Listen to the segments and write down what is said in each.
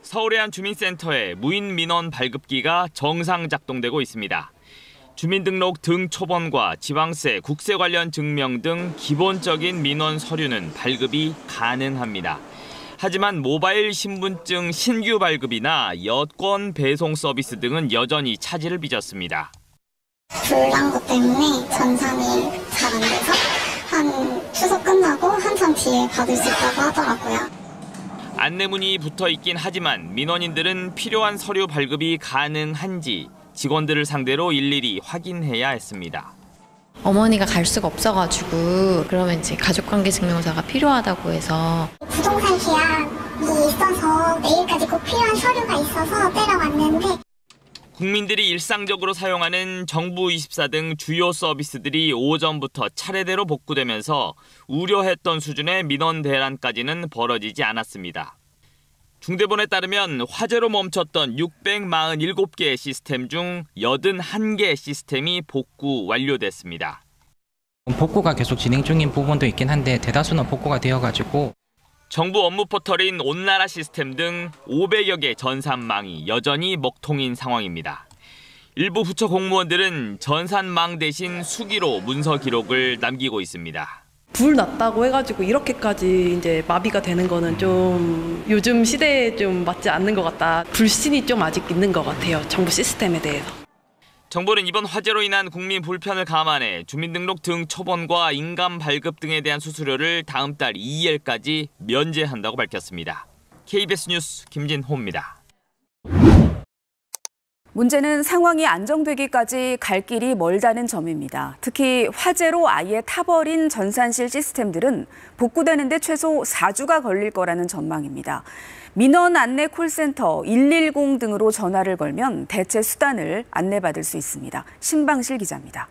서울의 한 주민센터에 무인 민원 발급기가 정상 작동되고 있습니다. 주민등록 등 초본과 지방세, 국세 관련 증명 등 기본적인 민원 서류는 발급이 가능합니다. 하지만 모바일 신분증 신규 발급이나 여권 배송 서비스 등은 여전히 차질을 빚었습니다. 불난 것 때문에 전산이 잘 안 돼서 한 추석 끝나고 한참 뒤에 받을 수 있다고 하더라고요. 안내문이 붙어 있긴 하지만 민원인들은 필요한 서류 발급이 가능한지 직원들을 상대로 일일이 확인해야 했습니다. 어머니가 갈 수가 없어가지고 그러면 이제 가족관계증명서가 필요하다고 해서 부동산 계약이 있어서 내일까지 꼭 필요한 서류가 있어서 때려왔는데 국민들이 일상적으로 사용하는 정부24 등 주요 서비스들이 오전부터 차례대로 복구되면서 우려했던 수준의 민원 대란까지는 벌어지지 않았습니다. 중대본에 따르면 화재로 멈췄던 647개의 시스템 중 81개 시스템이 복구 완료됐습니다. 복구가 계속 진행 중인 부분도 있긴 한데 대다수는 복구가 되어가지고 정부 업무 포털인 온나라 시스템 등 500여 개 전산망이 여전히 먹통인 상황입니다. 일부 부처 공무원들은 전산망 대신 수기로 문서 기록을 남기고 있습니다. 불 났다고 해가지고 이렇게까지 이제 마비가 되는 거는 좀 요즘 시대에 좀 맞지 않는 것 같다. 불신이 좀 아직 있는 것 같아요. 정부 시스템에 대해서. 정부는 이번 화재로 인한 국민 불편을 감안해 주민등록 등 초본과 인감 발급 등에 대한 수수료를 다음 달 2일까지 면제한다고 밝혔습니다. KBS 뉴스 김진호입니다. 문제는 상황이 안정되기까지 갈 길이 멀다는 점입니다. 특히 화재로 아예 타버린 전산실 시스템들은 복구되는 데 최소 4주가 걸릴 거라는 전망입니다. 민원 안내 콜센터 110 등으로 전화를 걸면 대체 수단을 안내받을 수 있습니다. 신방실 기자입니다.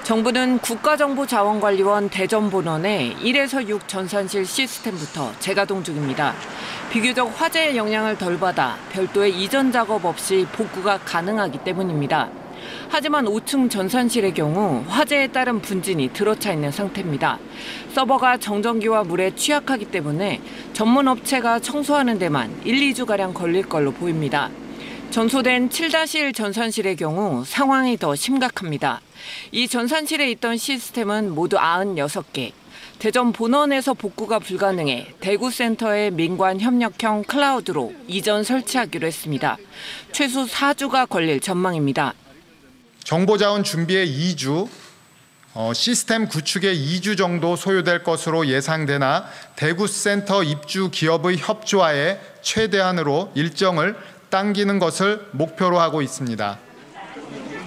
정부는 국가정보자원관리원 대전본원의 1에서 6 전산실 시스템부터 재가동 중입니다. 비교적 화재의 영향을 덜 받아 별도의 이전 작업 없이 복구가 가능하기 때문입니다. 하지만 5층 전산실의 경우 화재에 따른 분진이 들어차 있는 상태입니다. 서버가 정전기와 물에 취약하기 때문에 전문 업체가 청소하는 데만 1, 2주가량 걸릴 걸로 보입니다. 전소된 7-1 전산실의 경우 상황이 더 심각합니다. 이 전산실에 있던 시스템은 모두 96개. 대전 본원에서 복구가 불가능해 대구센터의 민관 협력형 클라우드로 이전 설치하기로 했습니다. 최소 4주가 걸릴 전망입니다. 정보자원 준비에 2주, 시스템 구축에 2주 정도 소요될 것으로 예상되나 대구센터 입주 기업의 협조하에 최대한으로 일정을 당기는 것을 목표로 하고 있습니다.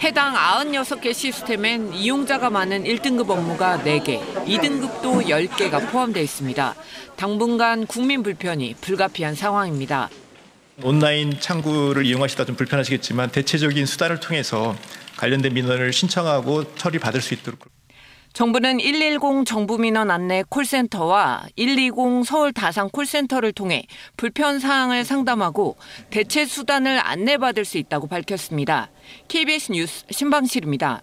해당 96개 시스템엔 이용자가 많은 1등급 업무가 4개, 2등급도 10개가 포함되어 있습니다. 당분간 국민 불편이 불가피한 상황입니다. 온라인 창구를 이용하시다 좀 불편하시겠지만 대체적인 수단을 통해서 관련된 민원을 신청하고 처리받을 수 있도록. 정부는 110 정부민원 안내 콜센터와 120 서울 다산 콜센터를 통해 불편 사항을 상담하고 대체 수단을 안내받을 수 있다고 밝혔습니다. KBS 뉴스 신방실입니다.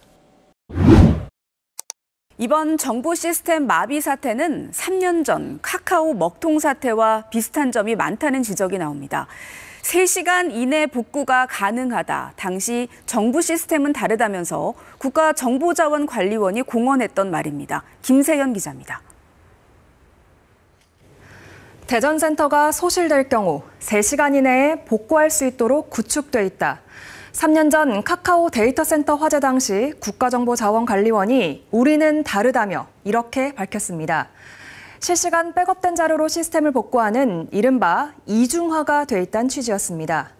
이번 정부 시스템 마비 사태는 3년 전 카카오 먹통 사태와 비슷한 점이 많다는 지적이 나옵니다. 3시간 이내 복구가 가능하다. 당시 정부 시스템은 다르다면서 국가정보자원관리원이 공언했던 말입니다. 김세연 기자입니다. 대전센터가 소실될 경우 3시간 이내에 복구할 수 있도록 구축돼 있다. 3년 전 카카오 데이터센터 화재 당시 국가정보자원관리원이 우리는 다르다며 이렇게 밝혔습니다. 실시간 백업된 자료로 시스템을 복구하는 이른바 이중화가 돼 있다는 취지였습니다.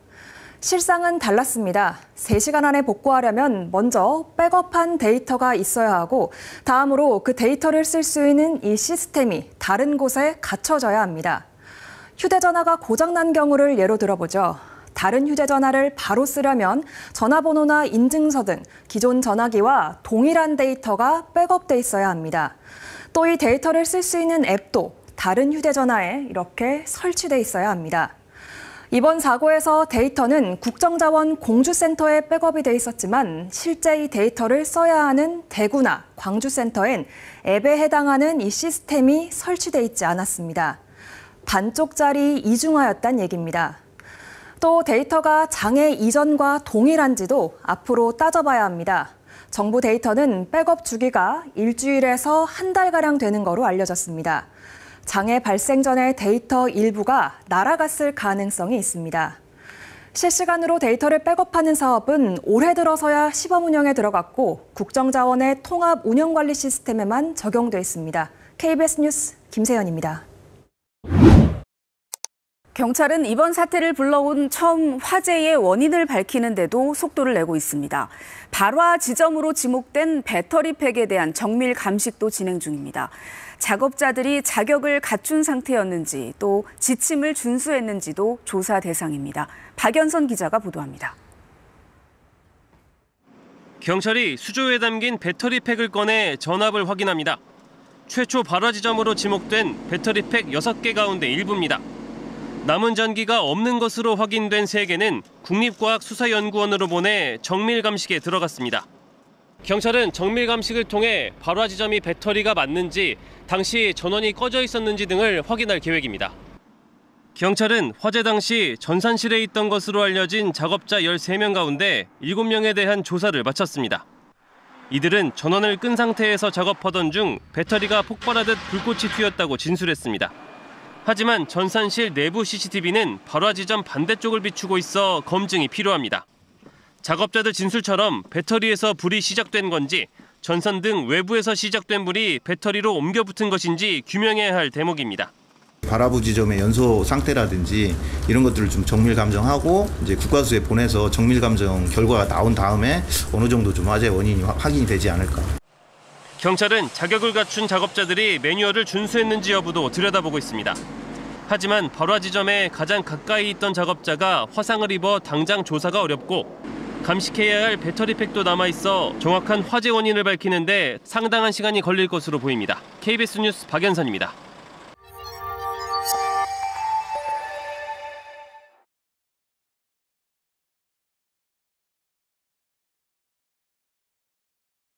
실상은 달랐습니다. 3시간 안에 복구하려면 먼저 백업한 데이터가 있어야 하고 다음으로 그 데이터를 쓸 수 있는 이 시스템이 다른 곳에 갖춰져야 합니다. 휴대전화가 고장난 경우를 예로 들어보죠. 다른 휴대전화를 바로 쓰려면 전화번호나 인증서 등 기존 전화기와 동일한 데이터가 백업돼 있어야 합니다. 또 이 데이터를 쓸 수 있는 앱도 다른 휴대전화에 이렇게 설치돼 있어야 합니다. 이번 사고에서 데이터는 국정자원 공주센터에 백업이 돼 있었지만 실제 이 데이터를 써야 하는 대구나 광주센터엔 앱에 해당하는 이 시스템이 설치돼 있지 않았습니다. 반쪽짜리 이중화였단 얘기입니다. 또 데이터가 장애 이전과 동일한지도 앞으로 따져봐야 합니다. 정부 데이터는 백업 주기가 일주일에서 한 달가량 되는 거로 알려졌습니다. 장애 발생 전에 데이터 일부가 날아갔을 가능성이 있습니다. 실시간으로 데이터를 백업하는 사업은 올해 들어서야 시범 운영에 들어갔고 국정자원의 통합 운영관리 시스템에만 적용돼 있습니다. KBS 뉴스 김세연입니다. 경찰은 이번 사태를 불러온 처음 화재의 원인을 밝히는 데도 속도를 내고 있습니다. 발화 지점으로 지목된 배터리팩에 대한 정밀 감식도 진행 중입니다. 작업자들이 자격을 갖춘 상태였는지 또 지침을 준수했는지도 조사 대상입니다. 박연선 기자가 보도합니다. 경찰이 수조에 담긴 배터리팩을 꺼내 전압을 확인합니다. 최초 발화 지점으로 지목된 배터리팩 6개 가운데 일부입니다. 남은 전기가 없는 것으로 확인된 3개는 국립과학수사연구원으로 보내 정밀 감식에 들어갔습니다. 경찰은 정밀 감식을 통해 발화 지점이 배터리가 맞는지, 당시 전원이 꺼져 있었는지 등을 확인할 계획입니다. 경찰은 화재 당시 전산실에 있던 것으로 알려진 작업자 13명 가운데 7명에 대한 조사를 마쳤습니다. 이들은 전원을 끈 상태에서 작업하던 중 배터리가 폭발하듯 불꽃이 튀었다고 진술했습니다. 하지만 전산실 내부 CCTV는 발화 지점 반대쪽을 비추고 있어 검증이 필요합니다. 작업자들 진술처럼 배터리에서 불이 시작된 건지, 전선 등 외부에서 시작된 불이 배터리로 옮겨 붙은 것인지 규명해야 할 대목입니다. 발화부 지점의 연소 상태라든지 이런 것들을 좀 정밀 감정하고 이제 국과수에 보내서 정밀 감정 결과가 나온 다음에 어느 정도 좀 화재 원인이 확인이 되지 않을까. 경찰은 자격을 갖춘 작업자들이 매뉴얼을 준수했는지 여부도 들여다보고 있습니다. 하지만 발화 지점에 가장 가까이 있던 작업자가 화상을 입어 당장 조사가 어렵고 감식해야 할 배터리팩도 남아있어 정확한 화재 원인을 밝히는데 상당한 시간이 걸릴 것으로 보입니다. KBS 뉴스 박연선입니다.